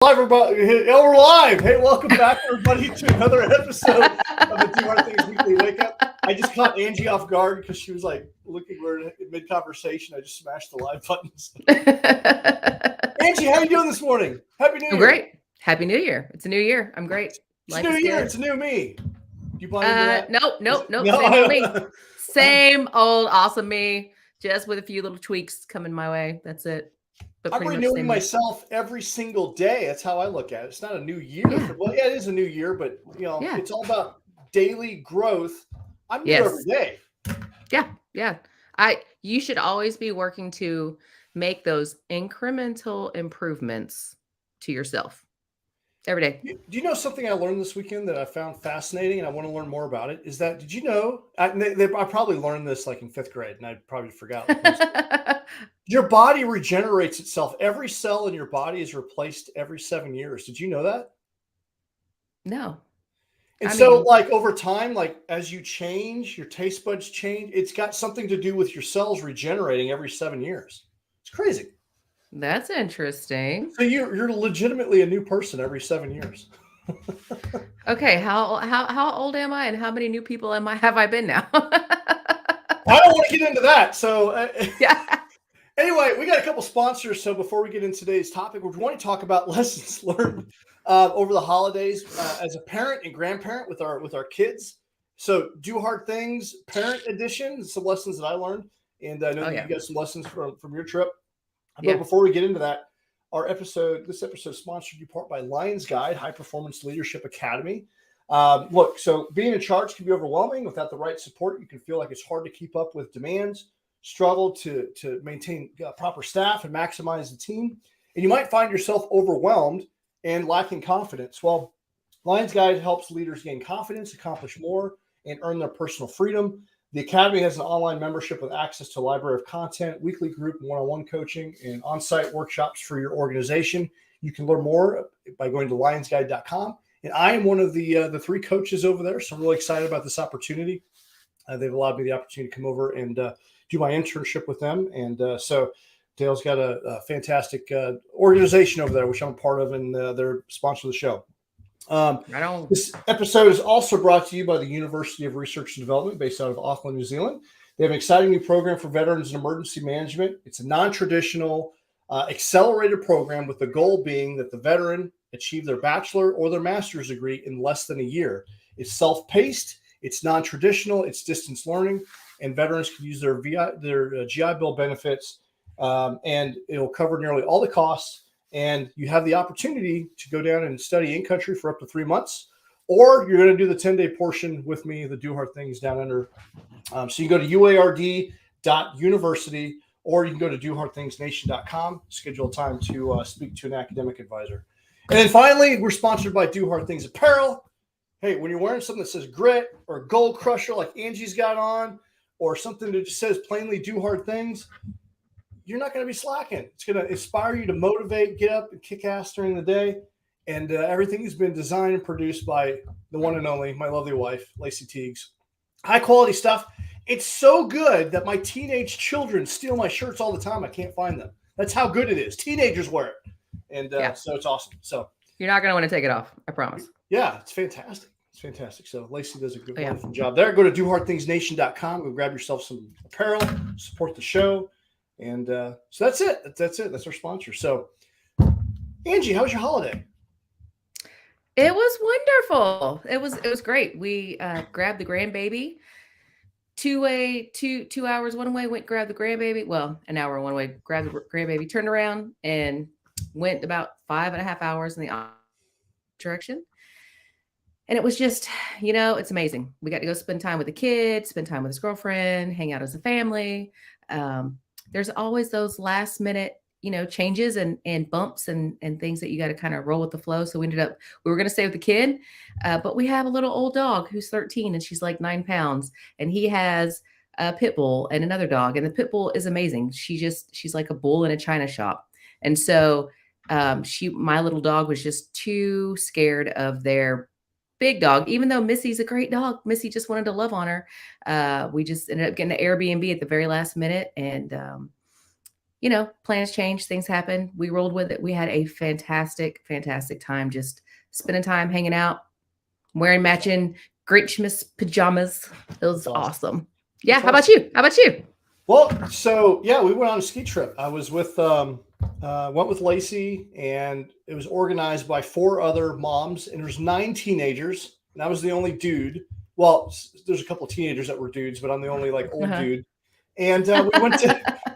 Live, everybody. Oh, we're live. Hey, welcome back, everybody, to another episode of the Do Hard Things Weekly Wake Up. I just caught Angie off guard because she was like looking, we're in mid-conversation. I just smashed the live buttons. Angie, how are you doing this morning? Happy New Year. I'm great. Happy New Year. It's a new year. I'm great. It's a new year. It's a new me. Do you buy into that? Nope. No, Same old me. Same old awesome me. Just with a few little tweaks coming my way. That's it. But I'm renewing myself every single day. That's how I look at it. It's not a new year. Yeah. Well, yeah, it is a new year, but it's all about daily growth. I'm new every day. Yeah. You should always be working to make those incremental improvements to yourself every day. Do you know something I learned this weekend that I found fascinating and I want to learn more about it? Is that, did you know, I probably learned this like in 5th grade and I probably forgot. Your body regenerates itself. Every cell in your body is replaced every 7 years. Did you know that? No. And so like over time, like as you change, your taste buds change. It's got something to do with your cells regenerating every 7 years. It's crazy. That's interesting. So you're legitimately a new person every 7 years. Okay, how old am I, and how many new people have I been now? I don't want to get into that. So yeah. Anyway, we got a couple sponsors. So before we get into today's topic, we want to talk about lessons learned over the holidays as a parent and grandparent with our kids. So Do Hard Things Parent Edition. Some lessons that I learned, and I know that you got some lessons from your trip. But before we get into that, this episode is sponsored in part by Lions Guide, High Performance Leadership Academy. Look, so being in charge can be overwhelming. Without the right support, you can feel like it's hard to keep up with demands, struggle to maintain proper staff and maximize the team. And you might find yourself overwhelmed and lacking confidence. Well, Lions Guide helps leaders gain confidence, accomplish more, and earn their personal freedom. The Academy has an online membership with access to a library of content, weekly group and one-on-one coaching, and on-site workshops for your organization. You can learn more by going to lionsguide.com. And I am one of the 3 coaches over there, so I'm really excited about this opportunity. They've allowed me the opportunity to come over and do my internship with them. And so Dale's got a fantastic organization over there, which I'm a part of, and they're sponsor of the show. This episode is also brought to you by the University of Research and Development based out of Auckland, New Zealand. They have an exciting new program for veterans in emergency management. It's a non-traditional accelerated program with the goal being that the veteran achieve their bachelor or their master's degree in less than a year. It's self-paced, it's non-traditional, it's distance learning, and veterans can use their GI Bill benefits, and it'll cover nearly all the costs. And you have the opportunity to go down and study in country for up to 3 months, or you're going to do the 10-day portion with me, the Do Hard Things down under. So you can go to uard.university, or you can go to dohardthingsnation.com, schedule a time to speak to an academic advisor. And then finally, we're sponsored by Do Hard Things Apparel. Hey, when you're wearing something that says grit or gold crusher like Angie's got on, or something that just says plainly Do Hard Things, you're not going to be slacking. It's going to inspire you to motivate, get up and kick ass during the day. And everything has been designed and produced by the one and only, my lovely wife, Lacey Tiegs. High quality stuff. It's so good that my teenage children steal my shirts all the time. I can't find them. That's how good it is. Teenagers wear it. And so it's awesome. So you're not going to want to take it off. I promise. Yeah, it's fantastic. It's fantastic. So Lacey does a good, wonderful job there. Go to dohardthingsnation.com. Go grab yourself some apparel, support the show. And so that's it. That's it. That's our sponsor. So, Angie, how was your holiday? It was wonderful. It was great. We grabbed the grandbaby. 2 hours one way, went grab the grandbaby. Well, an hour one way, grabbed the grandbaby, turned around, and went about 5.5 hours in the opposite direction. And it was just, it's amazing. We got to go spend time with the kids, spend time with his girlfriend, hang out as a family. There's always those last minute, changes and bumps and things that you got to kind of roll with the flow. So we were going to stay with the kid, but we have a little old dog who's 13 and she's like 9 pounds, and he has a pit bull and another dog. And the pit bull is amazing. She's like a bull in a china shop. And so my little dog was just too scared of their big dog, even though Missy's a great dog. Missy just wanted to love on her. We just ended up getting an Airbnb at the very last minute, and plans change, things happen. We rolled with it. We had a fantastic, fantastic time just spending time hanging out, wearing matching Grinchmas pajamas. It was That's awesome. awesome. Yeah. That's How about awesome. you? How about you? Well, so yeah, we went on a ski trip. I was with went with Lacey, and it was organized by 4 other moms, and there's 9 teenagers, and I was the only dude. Well, there's a couple of teenagers that were dudes, but I'm the only like old Uh-huh. dude. And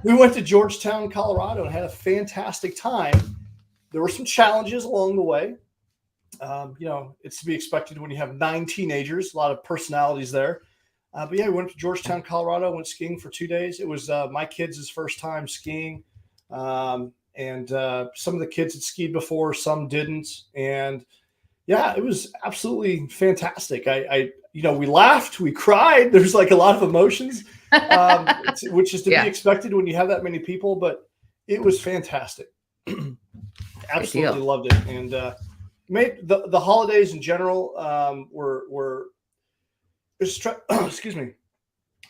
we went to Georgetown, Colorado, and had a fantastic time. There were some challenges along the way. It's to be expected when you have 9 teenagers. A lot of personalities there. But yeah, we went to Georgetown, Colorado. Went skiing for 2 days. It was my kids' first time skiing, and some of the kids had skied before, some didn't, and yeah, it was absolutely fantastic. We laughed, we cried. There's like a lot of emotions, which is to be Yeah. expected when you have that many people. But it was fantastic. Good deal. Absolutely loved it, and made the holidays in general were excuse me, a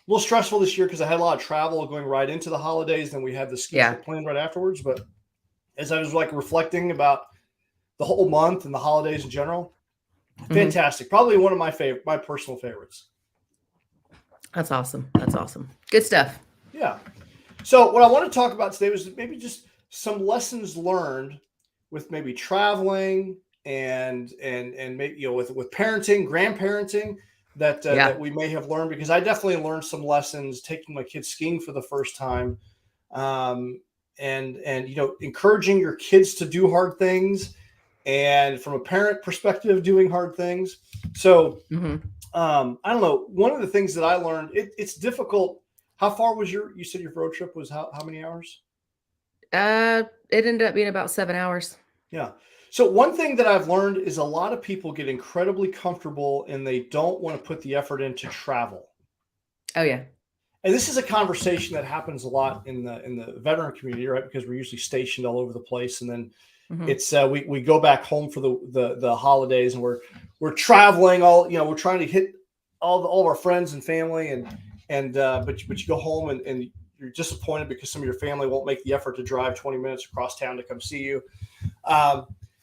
little stressful this year because I had a lot of travel going right into the holidays. Then we had the ski Yeah. trip planned right afterwards. But as I was like reflecting about the whole month and the holidays in general, fantastic. Probably one of my personal favorites. That's awesome. That's awesome. Good stuff. Yeah. So what I want to talk about today was maybe just some lessons learned with maybe traveling and maybe with parenting, grandparenting that we may have learned, because I definitely learned some lessons taking my kids skiing for the first time, and encouraging your kids to do hard things, and from a parent perspective doing hard things. So I don't know. One of the things that I learned, it's difficult. How far was you said your road trip was how many hours? It ended up being about 7 hours. Yeah. So one thing that I've learned is a lot of people get incredibly comfortable and they don't want to put the effort into travel. Oh yeah. And this is a conversation that happens a lot in the veteran community, right? Because we're usually stationed all over the place, and then it's we go back home for the holidays, and we're traveling all, we're trying to hit all of our friends and family, but you go home and you're disappointed because some of your family won't make the effort to drive 20 minutes across town to come see you.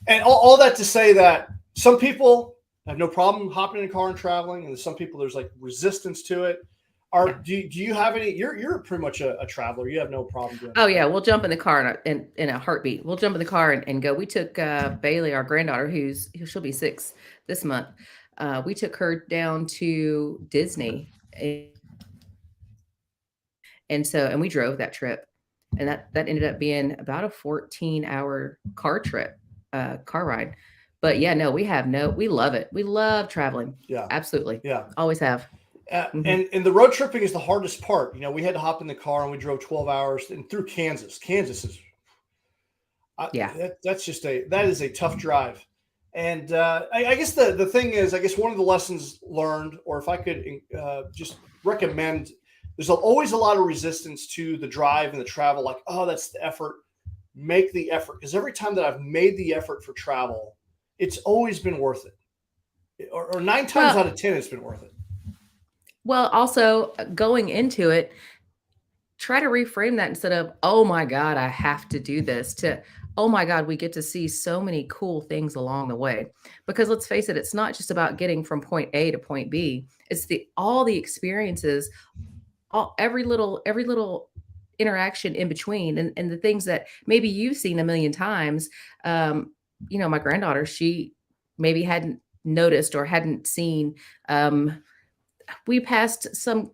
And all that to say that some people have no problem hopping in a car and traveling, and some people there's like resistance to it. Do you have any? You're pretty much a traveler. You have no problem doing Oh that. yeah, we'll jump in the car in a heartbeat. We'll jump in the car and go. We took Bailey, our granddaughter, she'll be 6 this month. We took her down to Disney, and we drove that trip, and that ended up being about a 14-hour car ride. But yeah, no, we love it. We love traveling. Yeah, Absolutely. yeah. Always have. And the road tripping is the hardest part. We had to hop in the car and we drove 12 hours and through Kansas. Kansas is that is a tough drive. And I guess the thing is, I guess one of the lessons learned, or if I could just recommend, there's always a lot of resistance to the drive and the travel. Like, oh, that's the effort. Make the effort, because every time that I've made the effort for travel, it's always been worth it. Or 9 times out of 10, it's been worth it. Well, also going into it, try to reframe that instead of, oh my God, I have to do this, to, oh my God, we get to see so many cool things along the way. Because let's face it, it's not just about getting from point A to point B. It's all the experiences, every little interaction in between, and the things that maybe you've seen a million times. My granddaughter, she maybe hadn't noticed or hadn't seen. We passed some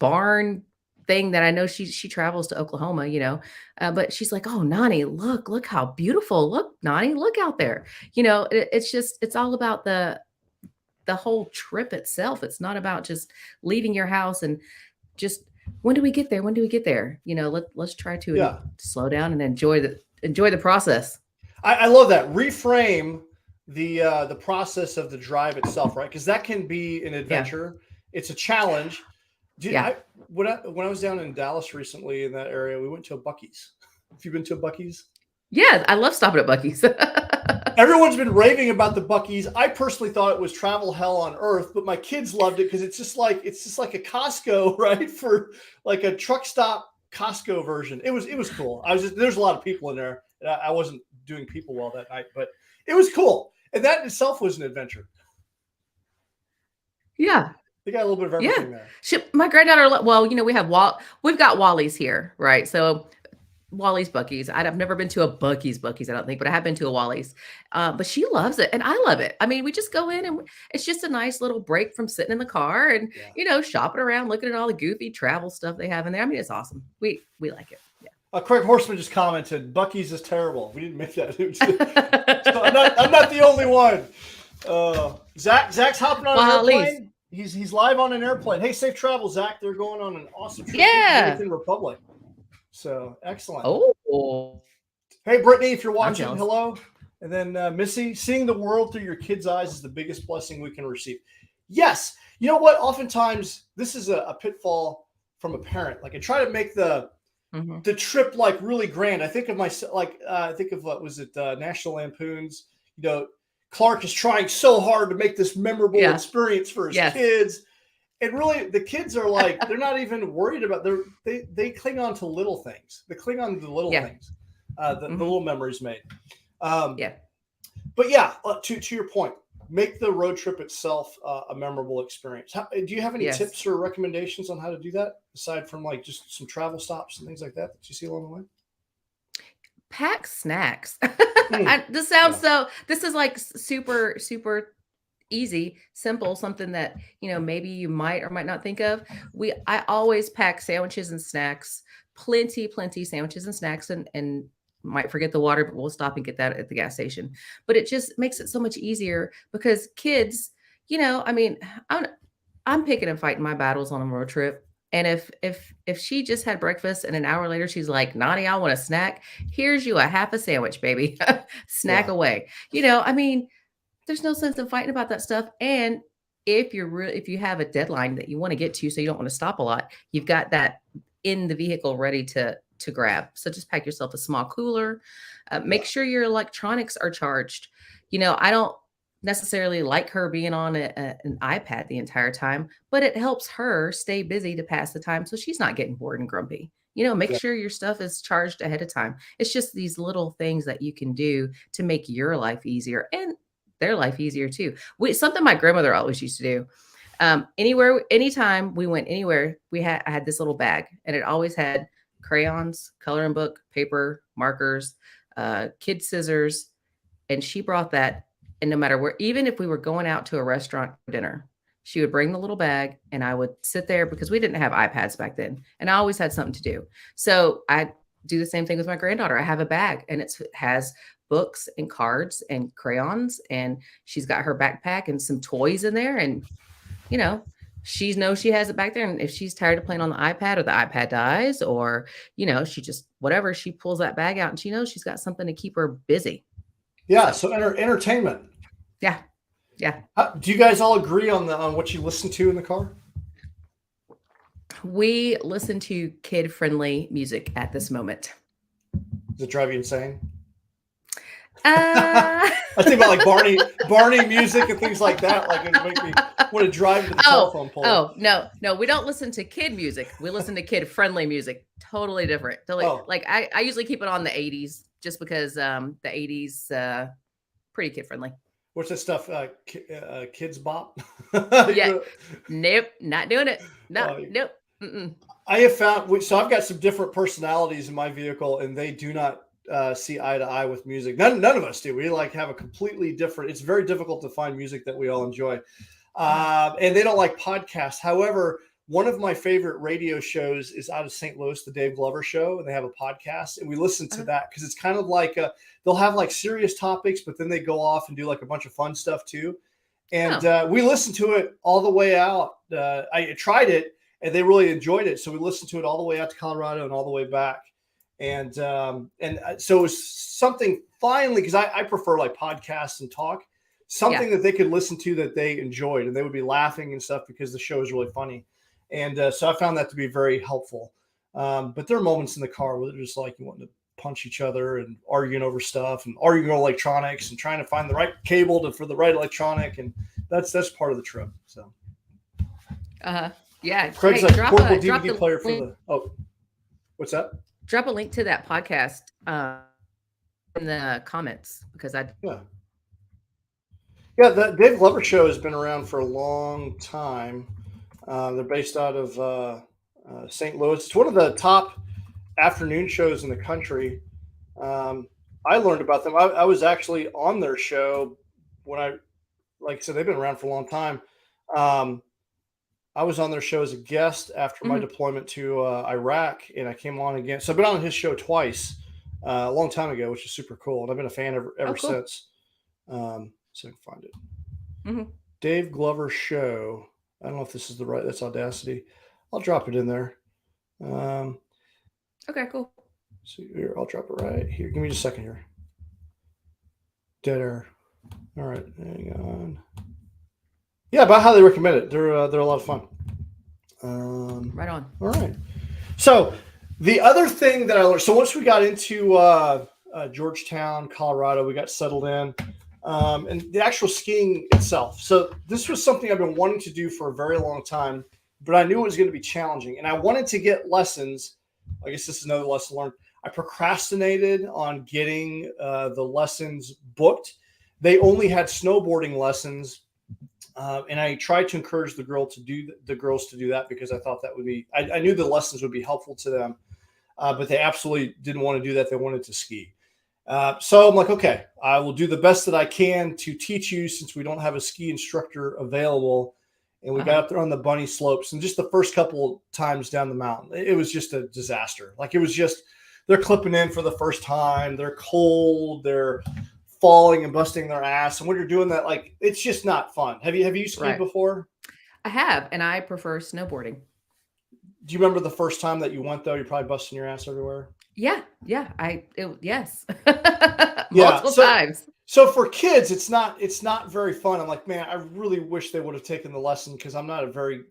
barn thing that I know she travels to Oklahoma, but she's like, "Oh, Nani, look how beautiful. Look, Nani, look out there." It's all about the whole trip itself. It's not about just leaving your house and just, when do we get there? When do we get there? Let's try to slow down and enjoy the process. I love that. Reframe the process of the drive itself, right? Because that can be an adventure. It's a challenge. When I was down in Dallas recently in that area, we went to a Buc-ee's. Have you been to a Buc-ee's? Yeah, I love stopping at Buc-ee's. Everyone's been raving about the Buc-ee's. I personally thought it was travel hell on earth, but my kids loved it because it's just like a Costco, right? For like a truck stop Costco version. It was cool. There's a lot of people in there. I wasn't doing people well that night, but it was cool. And that in itself was an adventure. Yeah. They got a little bit of everything there. My granddaughter, well, we've got Wally's here, right? So Wally's Buc-ee's. I've never been to a Buc-ee's, I don't think, but I have been to a Wally's. But she loves it, and I love it. I mean, we just go in, and it's just a nice little break from sitting in the car and shopping around, looking at all the goofy travel stuff they have in there. I mean, it's awesome. We like it. Yeah. Craig Horseman just commented, "Buc-ee's is terrible." We didn't make that. So I'm not the only one. Zach's hopping on an airplane. He's live on an airplane. Hey, safe travel, Zach. They're going on an awesome trip to the Dominican Republic. So excellent. Oh, hey, Brittany, if you're watching, hello. And then Missy, seeing the world through your kids' eyes is the biggest blessing we can receive. Yes. You know what? Oftentimes, this is a pitfall from a parent. Like I try to make the trip like really grand. I think of what was it? National Lampoon's. Clark is trying so hard to make this memorable experience for his kids. And really, the kids are like, they're not even worried about they cling on to little things. They cling on to the little things, the little memories made. But to your point, make the road trip itself a memorable experience. Do you have any tips or recommendations on how to do that, aside from like just some travel stops and things like that you see along the way? Pack snacks. This is like super, super easy, simple, something that, maybe you might or might not think of. I always pack sandwiches and snacks, plenty sandwiches and snacks, and might forget the water, but we'll stop and get that at the gas station. But it just makes it so much easier because kids, I'm picking and fighting my battles on a road trip. And if she just had breakfast and an hour later she's like, Nani, I want a snack. Here's you a half a sandwich, baby. Snack away. There's no sense in fighting about that stuff. And if you have a deadline that you want to get to, so you don't want to stop a lot, you've got that in the vehicle ready to grab. So just pack yourself a small cooler. Make sure your electronics are charged. I don't necessarily like her being on an iPad the entire time, but it helps her stay busy to pass the time so she's not getting bored and grumpy. Make sure your stuff is charged ahead of time. It's just these little things that you can do to make your life easier and their life easier too. Something my grandmother always used to do. Anytime we went anywhere, I had this little bag, and it always had crayons, coloring book, paper, markers, kid scissors, and she brought that. And no matter where, even if we were going out to a restaurant for dinner, she would bring the little bag, and I would sit there because we didn't have iPads back then, and I always had something to do. So I do the same thing with my granddaughter. I have a bag, and it has books and cards and crayons, and she's got her backpack and some toys in there, and she knows she has it back there. And if she's tired of playing on the iPad, or the iPad dies, or she just whatever, she pulls that bag out and she knows she's got something to keep her busy. So entertainment. Yeah. Do you guys all agree on what you listen to in the car? We listen to kid-friendly music at this moment. Does it drive you insane? I think about like Barney music and things like that. Like it make me want to drive to the telephone pole. Oh, no, we don't listen to kid music. We listen to kid-friendly music. Totally different. Like I usually keep it on the 80s just because the 80s pretty kid-friendly. What's that stuff? Kids Bop? Yeah. Nope, not doing it. Nope. Mm-mm. I have found, so I've got some different personalities in my vehicle, and they do not see eye to eye with music. None of us do. We have a completely different, it's very difficult to find music that we all enjoy. And they don't like podcasts. However, one of my favorite radio shows is out of St. Louis, the Dave Glover Show, and they have a podcast, and we listen to that because it's kind of like they'll have like serious topics, but then they go off and do like a bunch of fun stuff too. And we listened to it all the way out. I tried it, and they really enjoyed it, so we listened to it all the way out to Colorado and all the way back. And so it was something finally, because I prefer like podcasts and talk, something that they could listen to that they enjoyed, and they would be laughing and stuff because the show is really funny. And so I found that to be very helpful. But there are moments in the car where they're just like you want to punch each other and arguing over stuff and arguing over electronics and trying to find the right cable for the right electronic. And that's part of the trip. So, yeah. Craig's like portable DVD player for the. Oh, What's that? Drop a link to that podcast in the comments because I Yeah. Yeah, the Dave Glover show has been around for a long time. They're based out of St. Louis. It's one of the top afternoon shows in the country. Um, I learned about them. I was actually on their show when like I said, they've been around for a long time. Um, I was on their show as a guest after my Mhm. deployment to Iraq, and I came on again. So I've been on his show twice a long time ago, which is super cool. And I've been a fan Oh, ever cool. since. So I can find it. Mhm. Dave Glover show. I don't know if this is the right. That's Audacity. I'll drop it in there. Um, Okay, cool. so here, I'll drop it right here. Give me just a second here. Dead air. All right, hang on. Yeah, but I highly recommend it. They're a lot of fun. Right on. All right. So the other thing that I learned. So once we got into Georgetown, Colorado, we got settled in, and the actual skiing itself. So this was something I've been wanting to do for a very long time, but I knew it was going to be challenging, and I wanted to get lessons. I guess this is another lesson learned. I procrastinated on getting the lessons booked. They only had snowboarding lessons, and I tried to encourage the girls to do that because I thought that would be. I knew the lessons would be helpful to them, but they absolutely didn't want to do that. They wanted to ski. So I'm like, okay, I will do the best that I can to teach you since we don't have a ski instructor available. And we got Uh-huh. up there on the bunny slopes, and just the first couple times down the mountain, it was just a disaster. Like it was just they're clipping in for the first time. They're cold. They're falling and busting their ass. And when you're doing that, like it's just not fun. Have you skied Right. before? I have, and I prefer snowboarding. Do you remember the first time that you went though? You're probably busting your ass everywhere. Yeah, yeah. Yes. Yeah. Multiple times. So for kids, it's not very fun. I'm like, man, I really wish they would have taken the lesson because I'm not a very,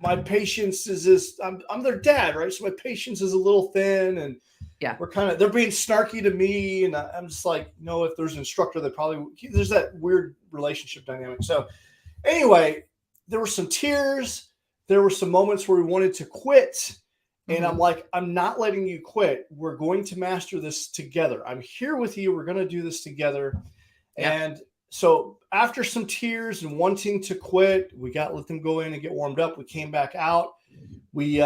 my patience is this. I'm their dad, right? So my patience is a little thin, and Yeah. they're being snarky to me, and I'm just like, if there's an instructor, there's that weird relationship dynamic. So anyway, there were some tears. There were some moments where we wanted to quit. And I'm Mhm. like, I'm not letting you quit. We're going to master this together. I'm here with you. We're going to do this together. Yeah. And so after some tears and wanting to quit, let them go in and get warmed up. We came back out. We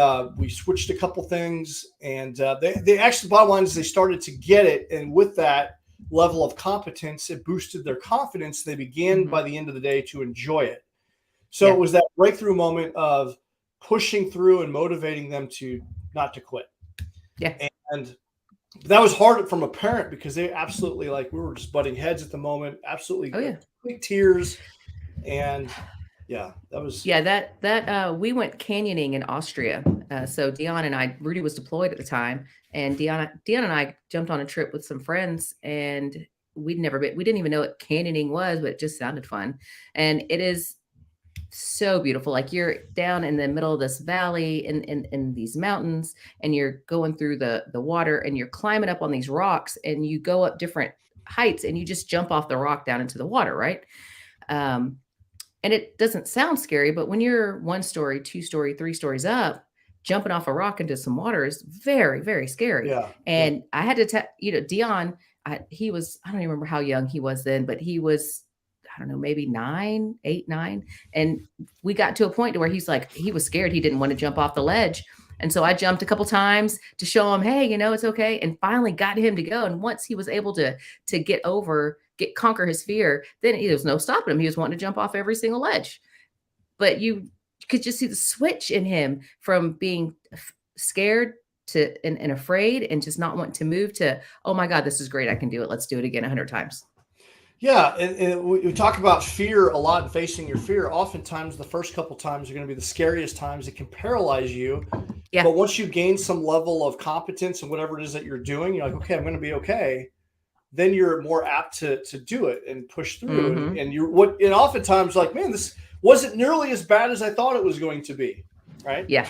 switched a couple things, and they actually, the bottom line is they started to get it. And with that level of competence, it boosted their confidence. They began Mhm. by the end of the day to enjoy it. So it Yeah. was that breakthrough moment of pushing through and motivating them to not to quit. Yeah. And that was hard from a parent because they absolutely like we were just butting heads at the moment, absolutely Oh, yeah. complete tears. And yeah, that was Yeah, we went canyoning in Austria. So Dion and I, Rudy was deployed at the time, and Dion and I jumped on a trip with some friends, and we didn't even know what canyoning was, but it just sounded fun. And it is so beautiful. Like you're down in the middle of this valley in these mountains, and you're going through the water, and you're climbing up on these rocks, and you go up different heights, and you just jump off the rock down into the water, right? Um, and it doesn't sound scary, but when you're 1 story, 2 story, 3 stories up, jumping off a rock into some water is very, very scary. yeah, yeah, And I had to tell, Dion, I don't even remember how young he was then, but he was, I don't know, maybe 9, 8, 9. And we got to a point to where he was scared. He didn't want to jump off the ledge. And so I jumped a couple times to show him, hey, it's okay. And finally got him to go. And once he was able to conquer his fear, then there was no stopping him. He was wanting to jump off every single ledge. But you could just see the switch in him from being scared and afraid and just not wanting to move to, oh my God, this is great. I can do it. Let's do it again 100 times. yeah. And we talk about fear a lot and facing your fear. Oftentimes, the first couple times are going to be the scariest times. It can paralyze you. Yeah. But once you gain some level of competence in whatever it is that you're doing, you're like, okay, I'm going to be okay. Then you're more apt to do it and push through. Mm-hmm. And oftentimes like, man, this wasn't nearly as bad as I thought it was going to be. Right. Yeah.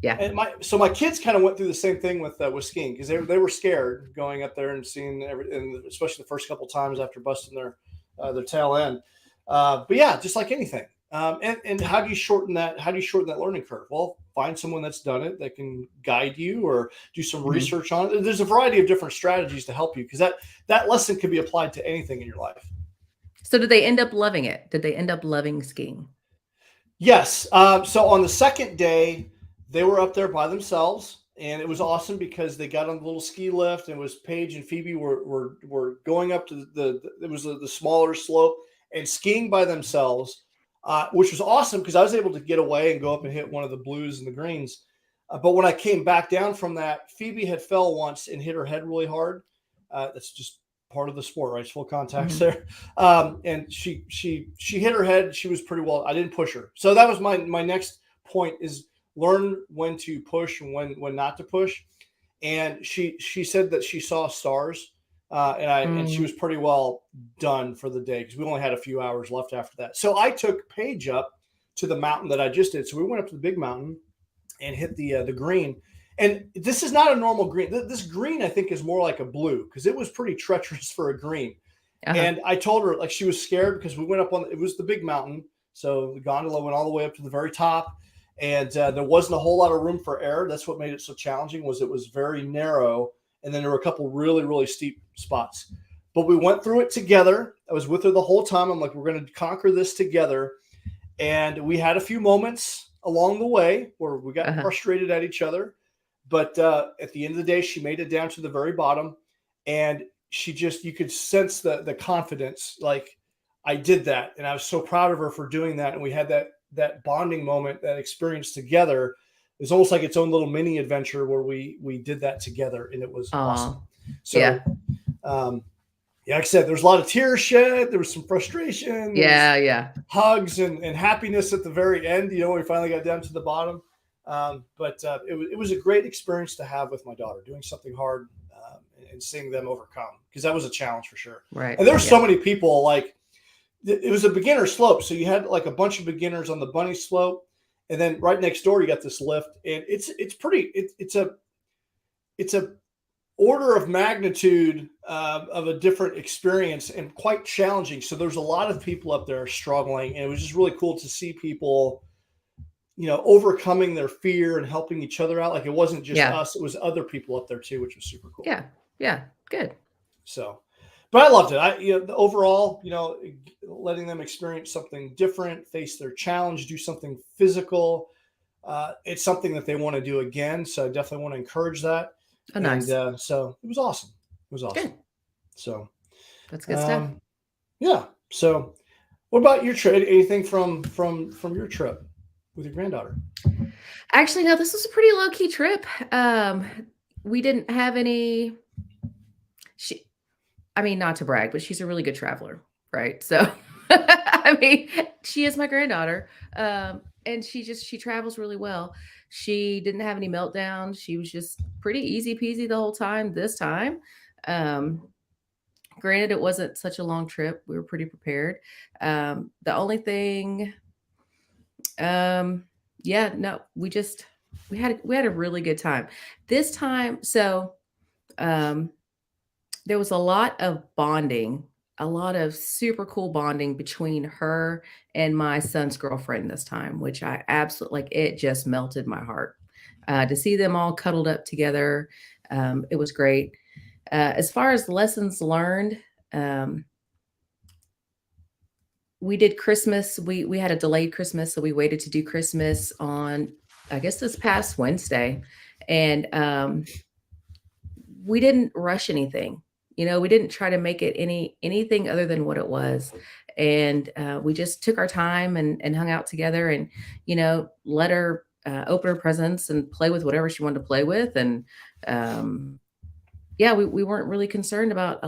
Yeah. And my kids kind of went through the same thing with skiing because they were scared going up there and seeing everything, especially the first couple times after busting their tail end. But yeah, just like anything, And how do you shorten that? How do you shorten that learning curve? Well, find someone that's done it that can guide you, or do some Mhm. research on it. There's a variety of different strategies to help you, because that lesson can be applied to anything in your life. So did they end up loving it? Did they end up loving skiing? Yes. So on the second day, they were up there by themselves, and it was awesome because they got on the little ski lift, and it was Paige and Phoebe were going up to it was the smaller slope and skiing by themselves, which was awesome because I was able to get away and go up and hit one of the blues and the greens. But when I came back down from that, Phoebe had fell once and hit her head really hard. That's just part of the sport, right? It's full contacts Mhm. there. And she hit her head. She was pretty well. I didn't push her, so that was my next point: is learn when to push and when not to push. And she said that she saw stars, and she Mm. was pretty well done for the day because we only had a few hours left after that. So I took Paige up to the mountain that I just did. So we went up to the big mountain and hit the green. And this is not a normal green. This green, I think, is more like a blue because it was pretty treacherous for a green. Uh-huh. And I told her, like, she was scared because we went up on, it was the big mountain. So the gondola went all the way up to the very top, and there wasn't a whole lot of room for error. That's what made it so challenging, was it was very narrow. And then there were a couple really, really steep spots, but we went through it together. I was with her the whole time. I'm like, we're going to conquer this together. And we had a few moments along the way where we got Uh-huh. frustrated at each other. But at the end of the day, she made it down to the very bottom, and she just, you could sense the confidence. Like, I did that, and I was so proud of her for doing that. And we had that bonding moment, that experience together. It was almost like its own little mini adventure where we did that together, and it was awesome. Aw. So Yeah. um, yeah, like I said, there's a lot of tears shed. There was some frustration. There was Yeah, yeah. hugs and happiness at the very end, when we finally got down to the bottom. But it was a great experience to have with my daughter, doing something hard, and seeing them overcome, because that was a challenge for sure. Right. And there were Yeah. so many people, like, it was a beginner slope. So you had like a bunch of beginners on the bunny slope. And then right next door, you got this lift, and it's pretty, it's a order of magnitude of a different experience, and quite challenging. So there's a lot of people up there struggling, and it was just really cool to see people, overcoming their fear and helping each other out. Like, it wasn't just Yeah. us; it was other people up there too, which was super cool. Yeah. Yeah. Good. So, but I loved it. The overall, letting them experience something different, face their challenge, do something physical. It's something that they want to do again. So I definitely want to encourage that. Oh, And nice. so it was awesome. It was awesome. Good. So, That's good stuff. um, yeah. So, what about your trip? Anything from your trip with your granddaughter? Actually, no, this was a pretty low key trip. We didn't have any. She, I mean, not to brag, but she's a really good traveler, right? So, I mean, she is my granddaughter, and she travels really well. She didn't have any meltdowns. She was just pretty easy peasy the whole time. This time, um, granted, it wasn't such a long trip. We were pretty prepared. The only thing, um, yeah, no, we had a really good time this time. So, um, there was a lot of bonding, a lot of super cool bonding between her and my son's girlfriend this time, which I absolutely like. It just melted my heart to see them all cuddled up together. It was great. As far as lessons learned, um, we did Christmas. We had a delayed Christmas, so we waited to do Christmas on, I guess, this past Wednesday, and we didn't rush anything. We didn't try to make it anything other than what it was. And we just took our time and hung out together, and let her open her presents and play with whatever she wanted to play with. And um, yeah, we weren't really concerned about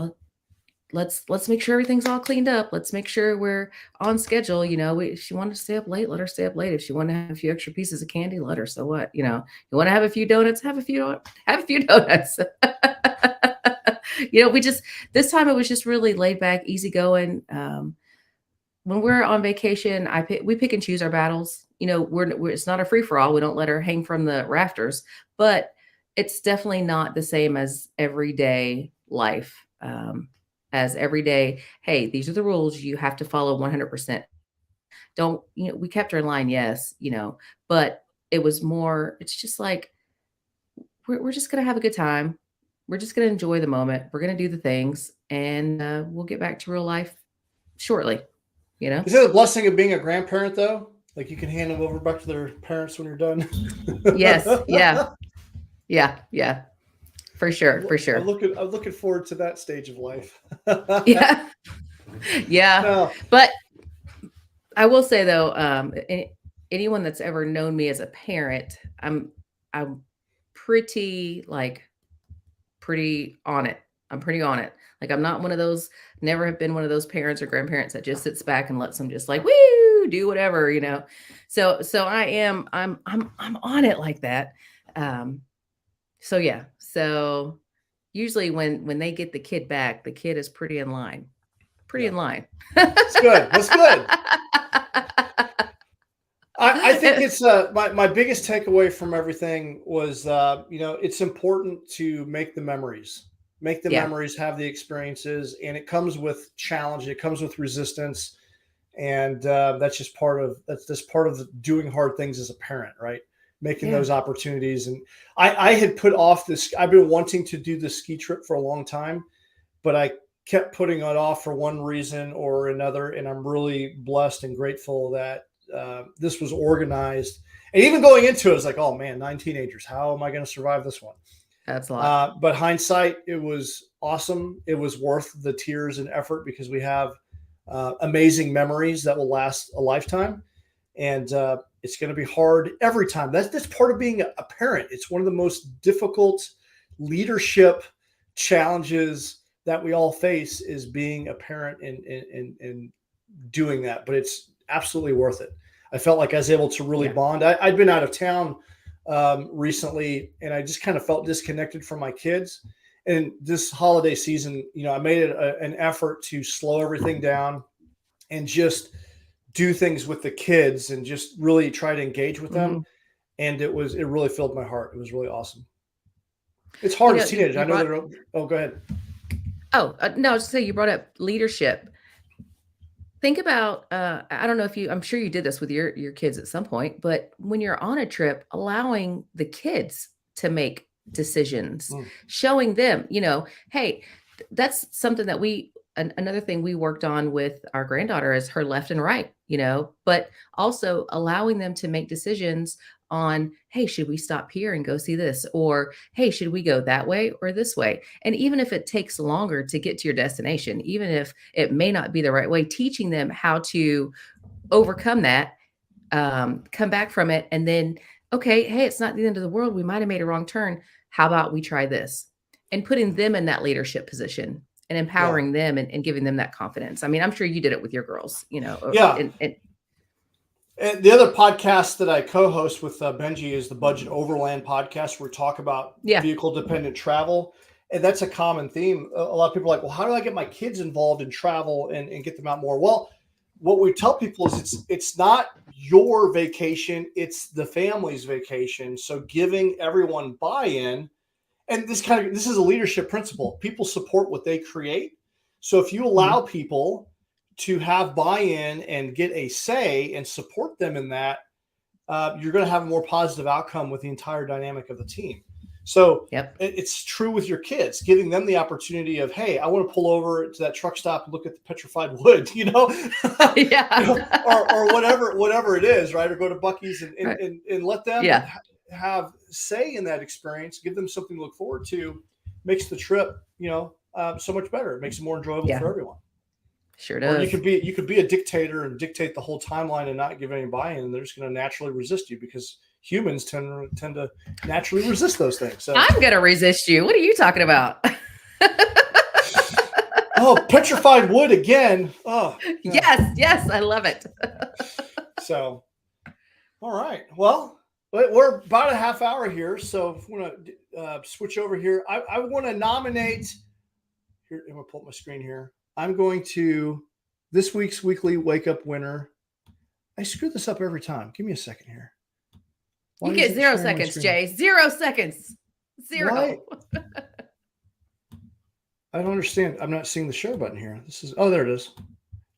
let's make sure everything's all cleaned up. Let's make sure we're on schedule. If she wanted to stay up late, let her stay up late. If she wanted to have a few extra pieces of candy, let her. So what? You want to have a few donuts, have a few donuts. We just this time it was just really laid back, easy going. When we're on vacation, we pick and choose our battles. It's not a free for all. We don't let her hang from the rafters, but it's definitely not the same as everyday life. As every day, hey, these are the rules you have to follow 100%. don't, we kept her in line. Yes. But it was more, it's just like, we're just going to have a good time. We're just going to enjoy the moment. We're going to do the things, and we'll get back to real life shortly. Is it the blessing of being a grandparent though? Like you can hand them over back to their parents when you're done. Yes. Yeah. Yeah. Yeah. For sure. For sure. I'm looking forward to that stage of life. Yeah. Yeah. No. But I will say though, anyone that's ever known me as a parent, I'm pretty on it. I'm pretty on it. Like I'm not one of those, never have been one of those parents or grandparents that just sits back and lets them just like, woo, do whatever, So I'm on it like that. So yeah. So usually when they get the kid back, the kid is pretty in line. In line. That's good. That's good. I think it's my biggest takeaway from everything was, it's important to make the memories, memories, have the experiences, and it comes with challenge. It comes with resistance. And that's just part of doing hard things as a parent, right? Making those opportunities. And I had put off this, I've been wanting to do the ski trip for a long time, but I kept putting it off for one reason or another. And I'm really blessed and grateful that this was organized. And even going into it, I was like, oh man, 9 teenagers, how am I going to survive this one? That's a lot. But hindsight, it was awesome. It was worth the tears and effort because we have amazing memories that will last a lifetime. And it's going to be hard every time. That's part of being a parent. It's one of the most difficult leadership challenges that we all face is being a parent and doing that. But it's absolutely worth it. I felt like I was able to really bond. I'd been out of town recently, and I just kind of felt disconnected from my kids. And this holiday season, I made it an effort to slow everything down and just do things with the kids and just really try to engage with them. And it really filled my heart. It was really awesome. It's hard as teenagers. I know oh, go ahead. Oh, no, I was just saying, you brought up leadership. Think about, I don't know if I'm sure you did this with your kids at some point, but when you're on a trip, allowing the kids to make decisions, showing them, hey, that's something that another thing we worked on with our granddaughter is her left and right, but also allowing them to make decisions on, hey, should we stop here and go see this? Or, hey, should we go that way or this way? And even if it takes longer to get to your destination, even if it may not be the right way, teaching them how to overcome that, come back from it. And then, okay, hey, it's not the end of the world. We might've made a wrong turn. How about we try this? And putting them in that leadership position and empowering them and giving them that confidence. I mean, I'm sure you did it with your girls, And the other podcast that I co-host with Benji is the Budget Overland podcast, where we talk about vehicle-dependent travel. And that's a common theme. A lot of people are like, well, how do I get my kids involved in travel and get them out more? Well, what we tell people is it's not your vacation, it's the family's vacation. So giving everyone buy-in, and this is a leadership principle. People support what they create. So if you allow people to have buy-in and get a say and support them in that, you're going to have a more positive outcome with the entire dynamic of the team. So it's true with your kids, giving them the opportunity of, hey, I want to pull over to that truck stop and look at the petrified wood, or whatever it is, right? Or go to Buc-ee's and let them have say in that experience, give them something to look forward to, makes the trip, so much better. It makes it more enjoyable for everyone. Sure does. Or you could be a dictator and dictate the whole timeline and not give any buy-in, and they're just going to naturally resist you because humans tend to naturally resist those things. So I'm going to resist you. What are you talking about? Oh, petrified wood again. Oh, yes, I love it. So, all right. Well, we're about a half hour here, so if we want to switch over here, I want to nominate. Here, I'm going to pull up my screen here. I'm going to this week's weekly wake up winner. I screw this up every time. Give me a second here. You get 0 seconds, Jay. 0 seconds. 0. Why? I don't understand. I'm not seeing the share button here. There it is.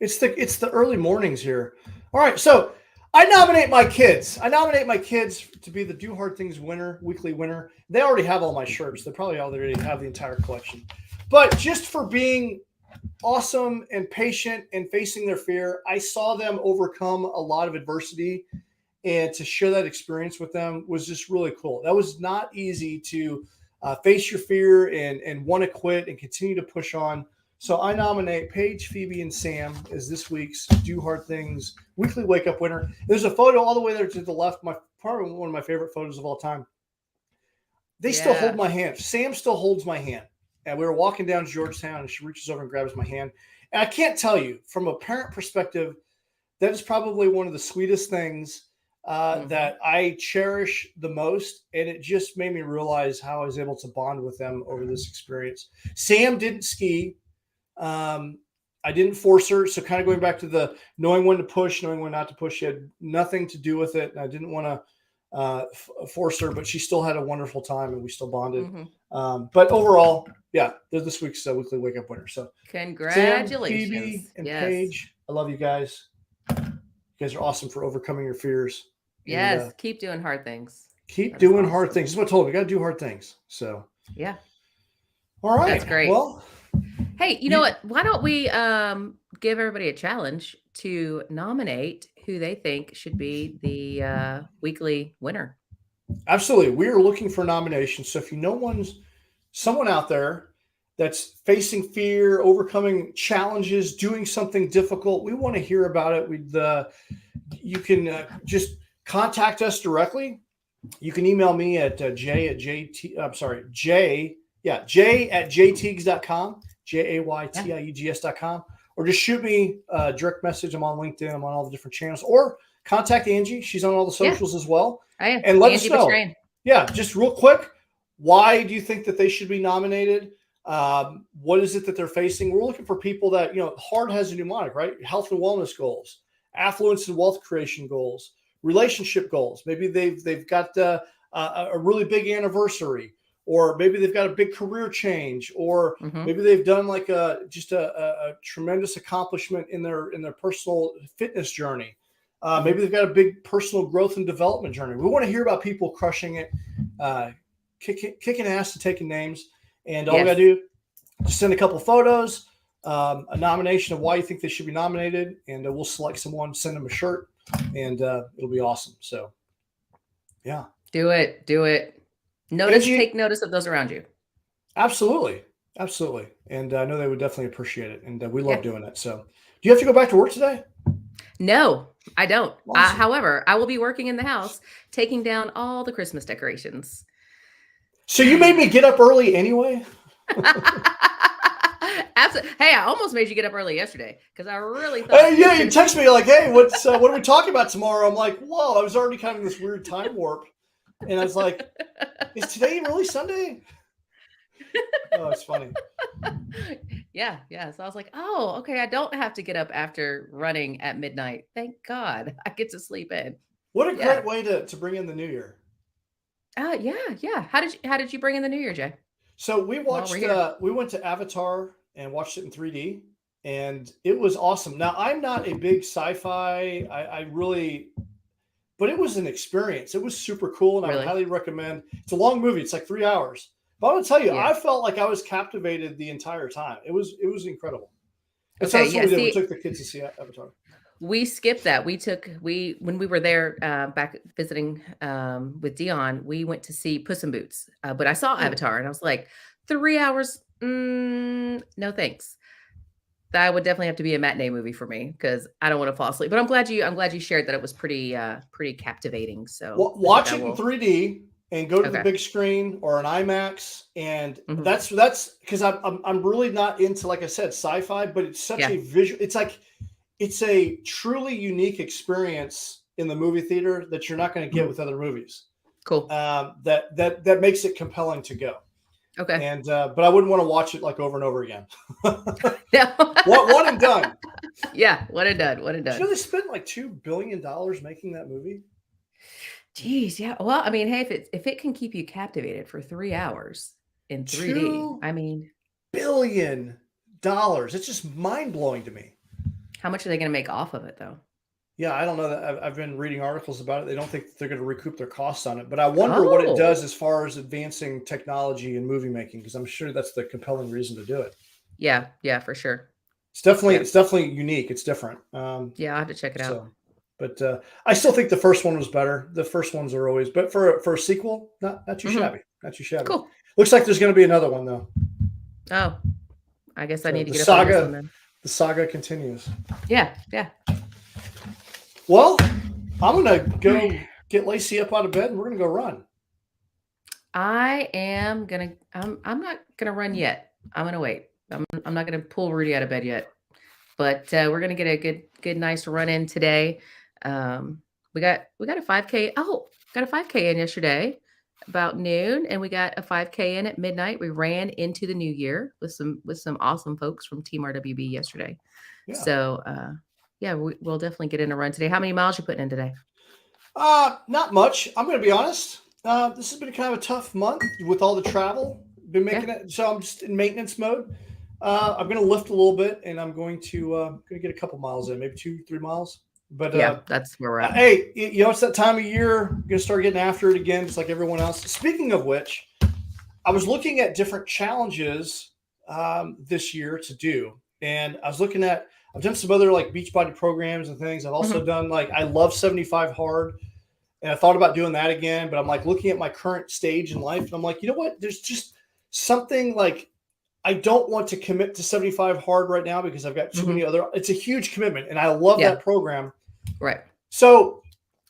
It's the early mornings here. All right, so I nominate my kids. I nominate my kids to be the Do Hard Things weekly winner. They already have all my shirts. They probably already have the entire collection. But just for being awesome and patient and facing their fear, I saw them overcome a lot of adversity, and to share that experience with them was just really cool. That was not easy to face your fear and want to quit and continue to push on. So I nominate Paige, Phoebe, and Sam as this week's Do Hard Things weekly wake up winner. There's a photo all the way there to the left, probably one of my favorite photos of all time. They still hold my hand. Sam still holds my hand. And we were walking down Georgetown, and she reaches over and grabs my hand. And I can't tell you, from a parent perspective, that is probably one of the sweetest things that I cherish the most. And it just made me realize how I was able to bond with them over this experience. Sam didn't ski. I didn't force her. So kind of going back to the knowing when to push, knowing when not to push, she had nothing to do with it. And I didn't want to force her, but she still had a wonderful time and we still bonded. But overall, yeah, they're this week's weekly wake up winner. So congratulations, Sam, Phoebe, and Paige. I love you guys. You guys are awesome for overcoming your fears. Yes, and, keep doing hard things. Keep doing hard things. This is what I told me. We got to do hard things. So yeah. All right. That's great. Well, hey, you know what? Why don't we give everybody a challenge to nominate who they think should be the weekly winner? Absolutely. We are looking for nominations. So if you know someone out there that's facing fear, overcoming challenges, doing something difficult, we want to hear about it. You can just contact us directly. You can email me at j@jtiegs.com, JAYTIEGS.com, or just shoot me a direct message. I'm on LinkedIn. I'm on all the different channels, or contact Angi. She's on all the socials as well. And let us know. Betran. Yeah, just real quick. Why do you think that they should be nominated? What is it that they're facing? We're looking for people that, HARD has a mnemonic, right? Health and wellness goals, affluence and wealth creation goals, relationship goals. Maybe they've got a really big anniversary, or maybe they've got a big career change, or maybe they've done like a tremendous accomplishment in their personal fitness journey. Maybe they've got a big personal growth and development journey. We want to hear about people crushing it, kicking ass and taking names. And all we got to do is send a couple photos, a nomination of why you think they should be nominated, and we'll select someone, send them a shirt, and it'll be awesome. So, yeah. Do it. Take notice of those around you. Absolutely. And I know they would definitely appreciate it. And we love doing it. So, do you have to go back to work today? No, I don't. Awesome. However, I will be working in the house, taking down all the Christmas decorations. So you made me get up early anyway? Absolutely. Hey, I almost made you get up early yesterday because I really thought. Hey, yeah, you text me like, "Hey, what are we talking about tomorrow?" I'm like, "Whoa!" I was already kind of in this weird time warp, and I was like, "Is today really Sunday?" Oh, it's funny. Yeah. So I was like, "Oh, okay. I don't have to get up after running at midnight. Thank God, I get to sleep in." What a great way to bring in the new year. Yeah. How did you bring in the new year, Jay? So we watched. We went to Avatar and watched it in 3D, and it was awesome. Now I'm not a big sci-fi. But it was an experience. It was super cool, and I would highly recommend. It's a long movie. It's like 3 hours. But I'm gonna tell you, I felt like I was captivated the entire time. It was incredible. That's what we did. We took the kids to see Avatar. We skipped that. When we were there back visiting with Dion, we went to see Puss in Boots. But I saw Avatar and I was like, 3 hours? No, thanks. That would definitely have to be a matinee movie for me because I don't want to fall asleep. But I'm glad you shared that it was pretty captivating. So watch it in 3D and go to the big screen or an IMAX. And that's because I'm really not into, like I said, sci-fi, but it's such a visual. It's a truly unique experience in the movie theater that you're not going to get with other movies. Cool. That makes it compelling to go. Okay. And but I wouldn't want to watch it like over and over again. No. One and done. Yeah, one and done. You know they spent like $2 billion making that movie. Jeez, yeah. Well, I mean, hey, if it can keep you captivated for 3 hours in 3D, I mean, $2 billion. It's just mind blowing to me. How much are they going to make off of it, though? Yeah, I don't know that I've been reading articles about it. They don't think that they're going to recoup their costs on it, but I wonder what it Oh, does as far as advancing technology and movie making, because I'm sure that's the compelling reason to do it. yeah, yeah, for sure. Yeah, It's definitely unique. It's different. yeah, I have to check it out. So, but I still think the first one was better. The first ones are always, but for a sequel, not too Hmm. shabby. Not too shabby. Cool. Looks like there's going to be another one though. Oh, I guess I So need to get up on this one then. the saga continues. Yeah, yeah. Well, I'm gonna go get Lacey up out of bed, and we're gonna go run. I'm not gonna run yet. I'm gonna wait. I'm not gonna pull Rudy out of bed yet. But we're gonna get a good nice run in today. We got a 5K. Oh, got a 5K in yesterday about noon, and we got a 5K in at midnight. We ran into the new year with some awesome folks from Team RWB yesterday. Yeah. So yeah, we'll definitely get in a run today. How many miles you putting in today? Not much. I'm gonna be honest. This has been kind of a tough month with all the travel. Been Yeah, making it, so I'm just in maintenance mode. I'm gonna lift a little bit, and I'm gonna get a couple miles in, maybe 2, 3 miles. But yeah, that's where we're at. hey, you know, it's that time of year. Gonna start getting after it again, just like everyone else. Speaking of which, I was looking at different challenges this year to do, and I was looking at. I've done some other like beach body programs and things. I've also Mhm. done like I love 75 hard, and I thought about doing that again. But I'm like looking at my current stage in life, and I'm like, you know what? There's just something like I don't want to commit to 75 hard right now because I've got too many Mhm. other. It's a huge commitment, and I love Yeah, that program. right. So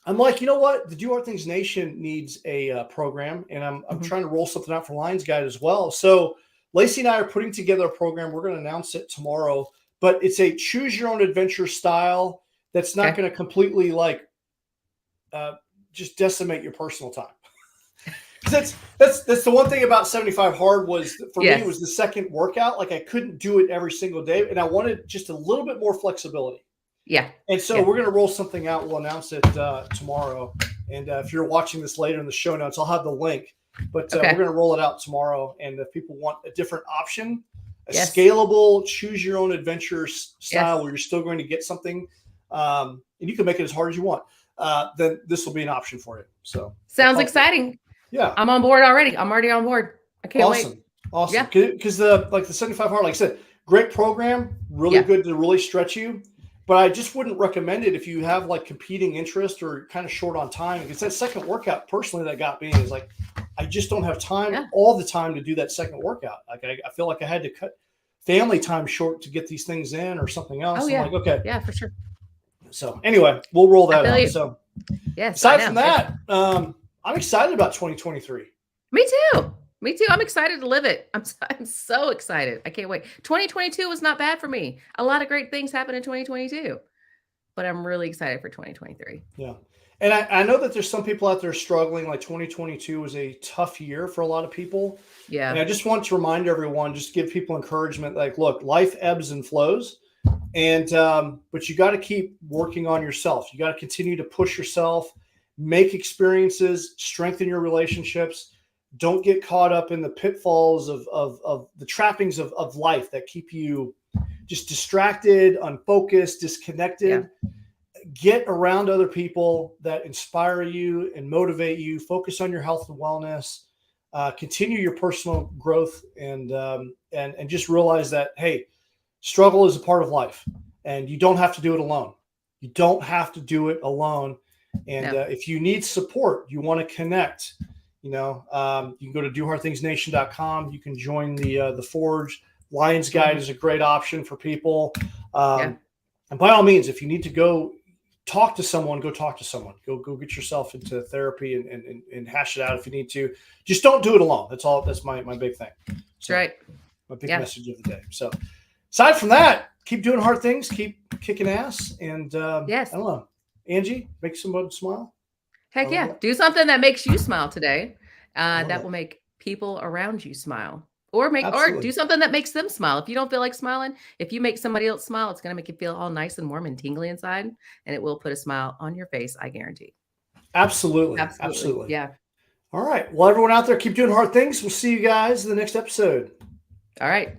I'm like, you know what? The Do Hard Things Nation needs a program, and I'm Mhm. trying to roll something out for Lions Guide as well. So Lacey and I are putting together a program. We're going to announce it tomorrow, but it's a choose your own adventure style that's not Okay. going to completely like uh, just decimate your personal time. That's the one thing about 75 hard was for me it was Yes. the second workout. Like I couldn't do it every single day, and I wanted just a little bit more flexibility. Yeah. And so Yeah. we're going to roll something out. We'll announce it tomorrow. And if you're watching this later in the show notes, I'll have the link. But we're Okay. going to roll it out tomorrow. And if people want a different option, a Yes. scalable, choose your own adventure style Yes. where you're still going to get something, and you can make it as hard as you want, then this will be an option for you. So, Sounds exciting. yeah, I'm on board already. I'm already on board. I can't wait. awesome, awesome. Yeah. Because the 75 hard, like I said, great program, really Yeah. good to really stretch you. But I just wouldn't recommend it if you have like competing interest or kind of short on time. Because that second workout, personally, that got me is like, I just don't have time Yeah. all the time to do that second workout. Like I feel like I had to cut family time short to get these things in or something Oh else. I'm yeah. like, okay. Yeah, for sure. So anyway, we'll roll I that feel out. you. So Yes, I aside from know. Yes. that, I'm excited about 2023. Me too. Me too. I'm excited to live it. I'm so excited. I can't wait. 2022 was not bad for me. A lot of great things happened in 2022, but I'm really excited for 2023. Yeah. And I know that there's some people out there struggling. Like 2022 was a tough year for a lot of people. And Yeah. I just want to remind everyone, just give people encouragement. Like, look, life ebbs and flows. And, but you got to keep working on yourself. You got to continue to push yourself, make experiences, strengthen your relationships. Don't get caught up in the pitfalls of the trappings of life that keep you just distracted, unfocused, Yeah. disconnected. Get around other people that inspire you and motivate you. Focus on your health and wellness. Continue your personal growth, and just realize that hey, struggle is a part of life, and you don't have to do it alone. You don't have to do it alone. And No. if you need support, you want to connect. You can go to dohardthingsnation.com. You can join the Forge. Lions Guide Mhm. is a great option for people. Yeah. And by all means, if you need to go talk to someone, go talk to someone. Go get yourself into therapy and hash it out if you need to. Just don't do it alone. That's all. That's my big thing. That's So right. my big Yeah. message of the day. So aside from that, keep doing hard things, keep kicking ass, and Yes. I don't know, Angie, make someone smile. I Heck love yeah. that. Do something that makes you smile today. I love That that. will make people around you smile. Or do Absolutely. something that makes them smile. If you don't feel like smiling, if you make somebody else smile, it's gonna make you feel all nice and warm and tingly inside, and it will put a smile on your face, I guarantee. Absolutely. Absolutely. Absolutely. Yeah. All right. Well, everyone out there, keep doing hard things. We'll see you guys in the next episode. All right.